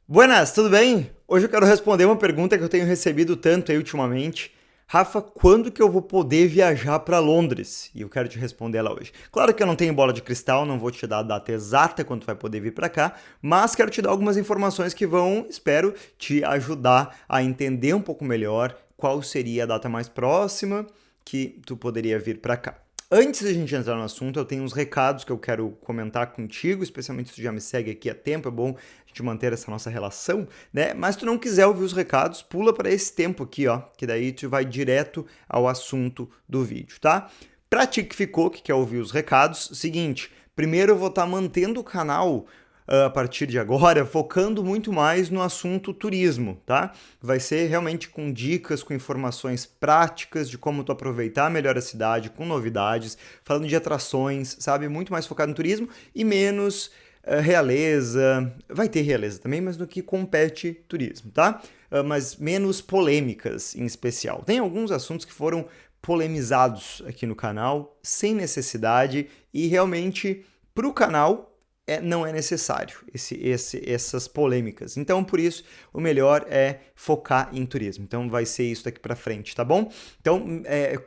Buenas, tudo bem? Hoje eu quero responder uma pergunta que eu tenho recebido tanto aí ultimamente. Rafa, quando que eu vou poder viajar para Londres? E eu quero te responder ela hoje. Claro que eu não tenho bola de cristal, não vou te dar a data exata quando tu vai poder vir para cá, mas quero te dar algumas informações que vão, espero, te ajudar a entender um pouco melhor qual seria a data mais próxima que tu poderia vir para cá. Antes da gente entrar no assunto, eu tenho uns recados que eu quero comentar contigo, especialmente se tu já me segue aqui há tempo, é bom a gente manter essa nossa relação, né? Mas se tu não quiser ouvir os recados, pula para esse tempo aqui, ó, que daí tu vai direto ao assunto do vídeo, tá? Pra ti que ficou, que quer ouvir os recados, seguinte, primeiro eu vou estar mantendo o canal a partir de agora, focando muito mais no assunto turismo, tá? Vai ser realmente com dicas, com informações práticas de como tu aproveitar melhor a cidade, com novidades, falando de atrações, sabe? Muito mais focado no turismo e menos realeza. Vai ter realeza também, mas no que compete turismo, tá? Mas menos polêmicas em especial. Tem alguns assuntos que foram polemizados aqui no canal, sem necessidade, e realmente para o canal não é necessário essas polêmicas. Então, por isso, o melhor é focar em turismo. Então, vai ser isso daqui para frente, tá bom? Então,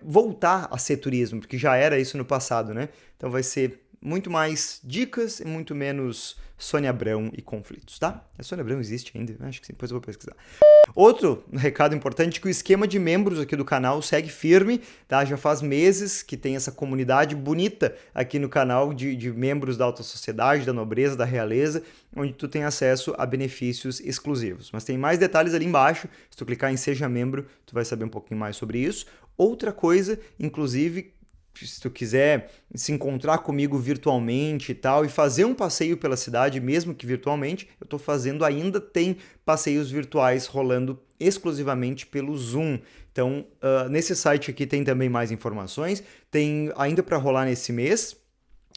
voltar a ser turismo, porque já era isso no passado, né? Então, vai ser muito mais dicas e muito menos Sônia Abrão e conflitos, tá? A Sônia Abrão existe ainda? Acho que sim, depois eu vou pesquisar. Outro recado importante é que o esquema de membros aqui do canal segue firme, tá? Já faz meses que tem essa comunidade bonita aqui no canal de membros da alta sociedade, da nobreza, da realeza, onde tu tem acesso a benefícios exclusivos. Mas tem mais detalhes ali embaixo, se tu clicar em Seja Membro, tu vai saber um pouquinho mais sobre isso. Outra coisa, inclusive, se tu quiser se encontrar comigo virtualmente e tal, e fazer um passeio pela cidade, mesmo que virtualmente, eu estou fazendo ainda, tem passeios virtuais rolando exclusivamente pelo Zoom. Então, nesse site aqui tem também mais informações, tem ainda para rolar nesse mês,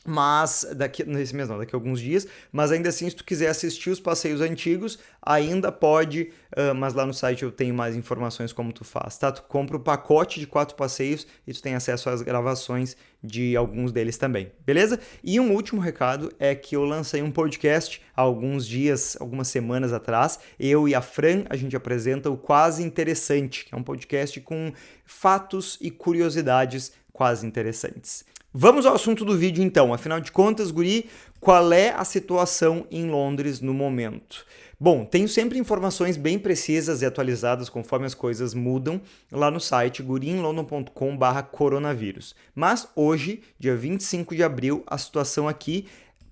mas nesse mês não, daqui a alguns dias, mas ainda assim, se tu quiser assistir os passeios antigos, ainda pode, mas lá no site eu tenho mais informações como tu faz, tá? Tu compra o pacote de 4 passeios e tu tem acesso às gravações de alguns deles também, beleza? E um último recado é que eu lancei um podcast há alguns dias, algumas semanas atrás, eu e a Fran, a gente apresenta o Quase Interessante, que é um podcast com fatos e curiosidades quase interessantes. Vamos ao assunto do vídeo então. Afinal de contas, guri, qual é a situação em Londres no momento? Bom, tenho sempre informações bem precisas e atualizadas conforme as coisas mudam lá no site guriinlondon.com/coronavírus. Mas hoje, dia 25 de abril, a situação aqui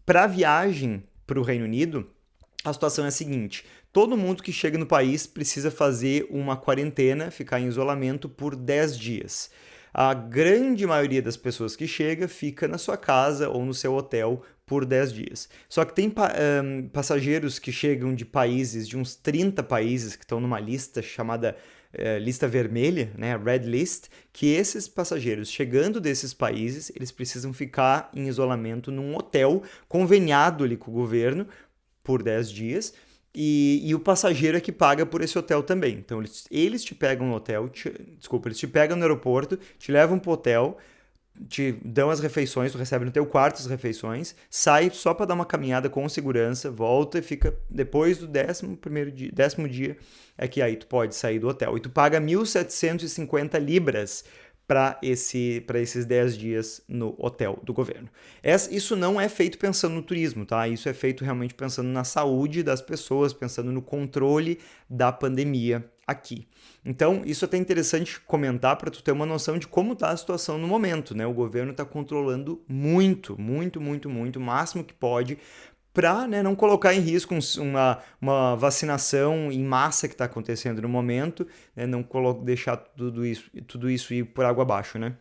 para viagem para o Reino Unido, a situação é a seguinte: todo mundo que chega no país precisa fazer uma quarentena, ficar em isolamento por 10 dias. A grande maioria das pessoas que chega fica na sua casa ou no seu hotel por 10 dias. Só que tem passageiros que chegam de países, de uns 30 países que estão numa lista chamada lista vermelha, né, Red List, que esses passageiros chegando desses países, eles precisam ficar em isolamento num hotel conveniado ali com o governo por 10 dias. E o passageiro é que paga por esse hotel também. Então, eles te pegam no hotel, eles te pegam no aeroporto, te levam pro hotel, te dão as refeições, tu recebe no teu quarto as refeições, sai só para dar uma caminhada com segurança, volta e fica depois do 10º dia é que aí tu pode sair do hotel. E tu paga 1.750 libras para esses 10 dias no hotel do governo. Isso não é feito pensando no turismo, tá? Isso é feito realmente pensando na saúde das pessoas, pensando no controle da pandemia aqui. Então, isso é até interessante comentar para tu ter uma noção de como está a situação no momento, né? O governo está controlando muito, o máximo que pode, para, né, não colocar em risco uma vacinação em massa que está acontecendo no momento, né, não deixar tudo isso ir por água abaixo, né?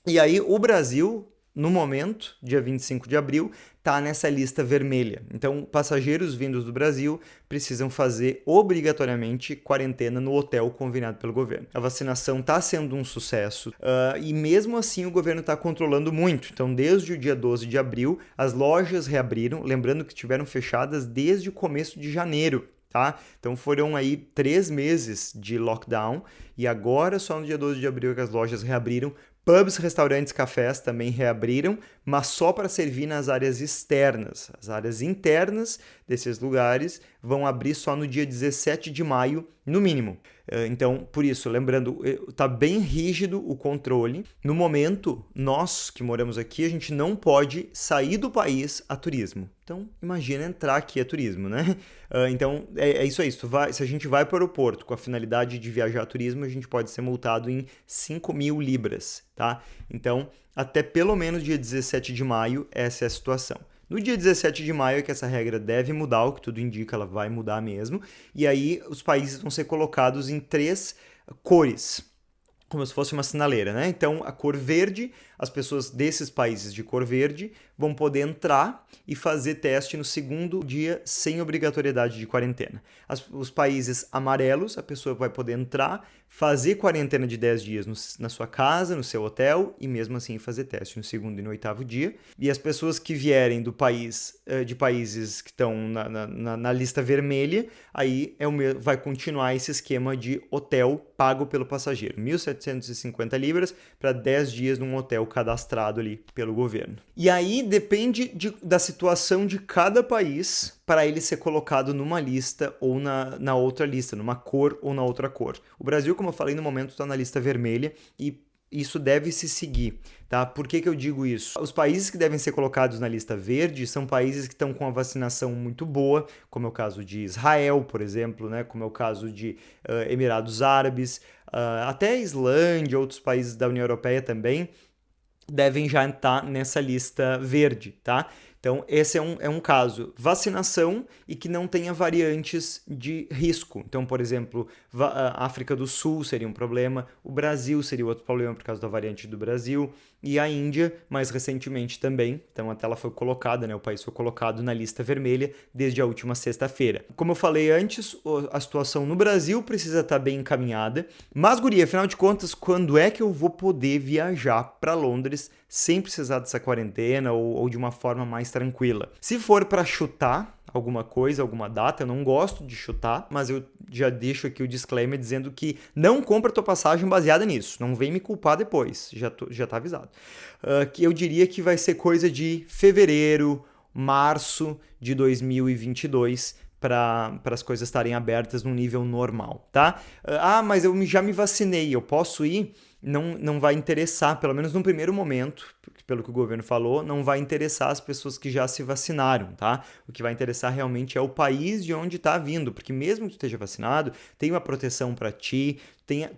E aí o Brasil, no momento, dia 25 de abril, está nessa lista vermelha. Então, passageiros vindos do Brasil precisam fazer obrigatoriamente quarentena no hotel conveniado pelo governo. A vacinação está sendo um sucesso e mesmo assim o governo está controlando muito. Então, desde o dia 12 de abril, as lojas reabriram, lembrando que estiveram fechadas desde o começo de janeiro. Tá? Então foram aí 3 meses de lockdown e agora só no dia 12 de abril que as lojas reabriram Pubs, restaurantes, cafés também reabriram, mas só para servir nas áreas externas. As áreas internas desses lugares vão abrir só no dia 17 de maio, no mínimo. Então, por isso, lembrando, está bem rígido o controle. No momento, nós que moramos aqui, a gente não pode sair do país a turismo. Então, imagina entrar aqui a turismo, né? Então, é isso aí. Se a gente vai para o aeroporto com a finalidade de viajar a turismo, a gente pode ser multado em 5.000 libras, tá? Então, até pelo menos dia 17 de maio, essa é a situação. No dia 17 de maio é que essa regra deve mudar, o que tudo indica, ela vai mudar mesmo. E aí os países vão ser colocados em 3 cores, como se fosse uma sinaleira, né? Então, a cor verde, as pessoas desses países de cor verde vão poder entrar e fazer teste no segundo dia sem obrigatoriedade de quarentena. Os países amarelos, a pessoa vai poder entrar, fazer quarentena de 10 dias na sua casa, no seu hotel, e mesmo assim fazer teste no segundo e no 8º dia. E as pessoas que vierem de países que estão na lista vermelha, aí vai continuar esse esquema de hotel pago pelo passageiro. 1.750 libras para 10 dias num hotel cadastrado ali pelo governo. E aí depende da situação de cada país para ele ser colocado numa lista ou na outra lista, numa cor ou na outra cor. O Brasil, como eu falei, no momento está na lista vermelha e isso deve se seguir, tá? Por que eu digo isso? Os países que devem ser colocados na lista verde são países que estão com a vacinação muito boa, como é o caso de Israel, por exemplo, né? Como é o caso de Emirados Árabes, até Islândia, outros países da União Europeia também devem já estar nessa lista verde, tá? Então, esse é um caso. Vacinação e que não tenha variantes de risco. Então, por exemplo, a África do Sul seria um problema, o Brasil seria outro problema por causa da variante do Brasil, e a Índia, mais recentemente também. Então, até ela foi colocada, né? O país foi colocado na lista vermelha desde a última sexta-feira. Como eu falei antes, a situação no Brasil precisa estar bem encaminhada. Mas, guria, afinal de contas, quando é que eu vou poder viajar para Londres sem precisar dessa quarentena ou de uma forma mais tranquila? Se for para chutar alguma coisa, alguma data, eu não gosto de chutar, mas eu já deixo aqui o disclaimer dizendo que não compra tua passagem baseada nisso, não vem me culpar depois, já tá avisado. Que eu diria que vai ser coisa de fevereiro, março de 2022, para as coisas estarem abertas num nível normal, tá? Mas eu já me vacinei, eu posso ir? Não vai interessar, pelo menos no primeiro momento, pelo que o governo falou, não vai interessar as pessoas que já se vacinaram, tá? O que vai interessar realmente é o país de onde está vindo, porque mesmo que tu esteja vacinado, tem uma proteção para ti,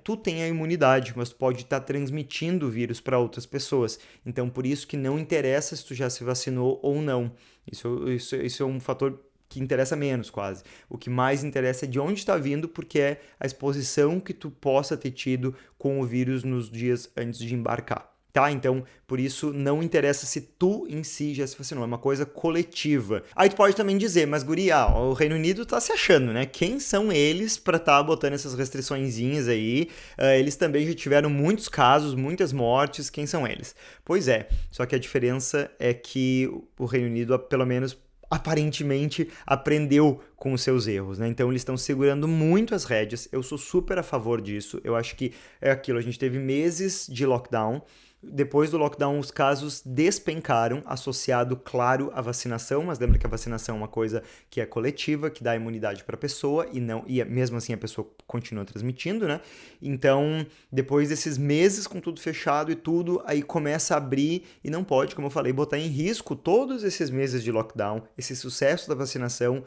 tu tem a imunidade, mas tu pode estar transmitindo o vírus para outras pessoas. Então, por isso que não interessa se tu já se vacinou ou não. Isso é um fator que interessa menos, quase. O que mais interessa é de onde está vindo, porque é a exposição que tu possa ter tido com o vírus nos dias antes de embarcar, tá? Então, por isso, não interessa se tu em si já se vacinou, é uma coisa coletiva. Aí tu pode também dizer, mas guri, o Reino Unido tá se achando, né? Quem são eles para estar botando essas restriçõezinhas aí? Eles também já tiveram muitos casos, muitas mortes, quem são eles? Pois é, só que a diferença é que o Reino Unido, pelo menos aparentemente aprendeu com os seus erros, né? Então eles estão segurando muito as rédeas. Eu sou super a favor disso. Eu acho que é aquilo, a gente teve meses de lockdown. Depois do lockdown, os casos despencaram, associado, claro, à vacinação, mas lembra que a vacinação é uma coisa que é coletiva, que dá imunidade para a pessoa, e mesmo assim a pessoa continua transmitindo, né? Então, depois desses meses com tudo fechado e tudo, aí começa a abrir e não pode, como eu falei, botar em risco todos esses meses de lockdown, esse sucesso da vacinação,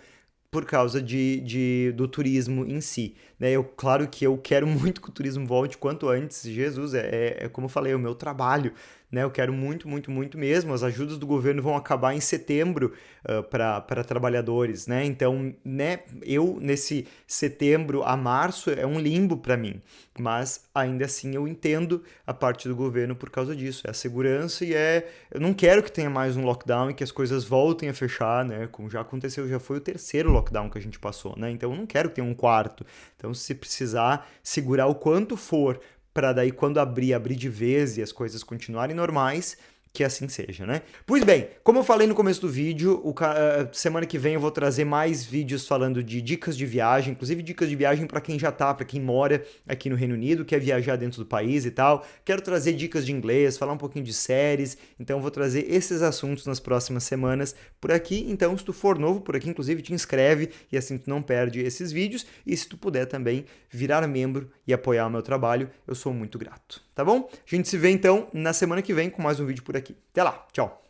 por causa do turismo em si, né? Claro que eu quero muito que o turismo volte quanto antes. Jesus, como eu falei, é o meu trabalho, né? Eu quero muito, muito, muito mesmo. As ajudas do governo vão acabar em setembro para trabalhadores, né? Então, né, nesse setembro a março é um limbo para mim, mas ainda assim eu entendo a parte do governo por causa disso. É a segurança eu não quero que tenha mais um lockdown e que as coisas voltem a fechar, né? Como já aconteceu, já foi o terceiro lockdown que a gente passou, né? Então eu não quero que tenha um quarto. Então, se precisar segurar o quanto for para daí quando abrir de vez e as coisas continuarem normais, que assim seja, né? Pois bem, como eu falei no começo do vídeo, semana que vem eu vou trazer mais vídeos falando de dicas de viagem, inclusive dicas de viagem para quem já tá, para quem mora aqui no Reino Unido, quer viajar dentro do país e tal. Quero trazer dicas de inglês, falar um pouquinho de séries, então eu vou trazer esses assuntos nas próximas semanas por aqui. Então, se tu for novo por aqui, inclusive te inscreve e assim tu não perde esses vídeos. E se tu puder também virar membro e apoiar o meu trabalho, eu sou muito grato, tá bom? A gente se vê então na semana que vem com mais um vídeo por aqui. Até lá, tchau!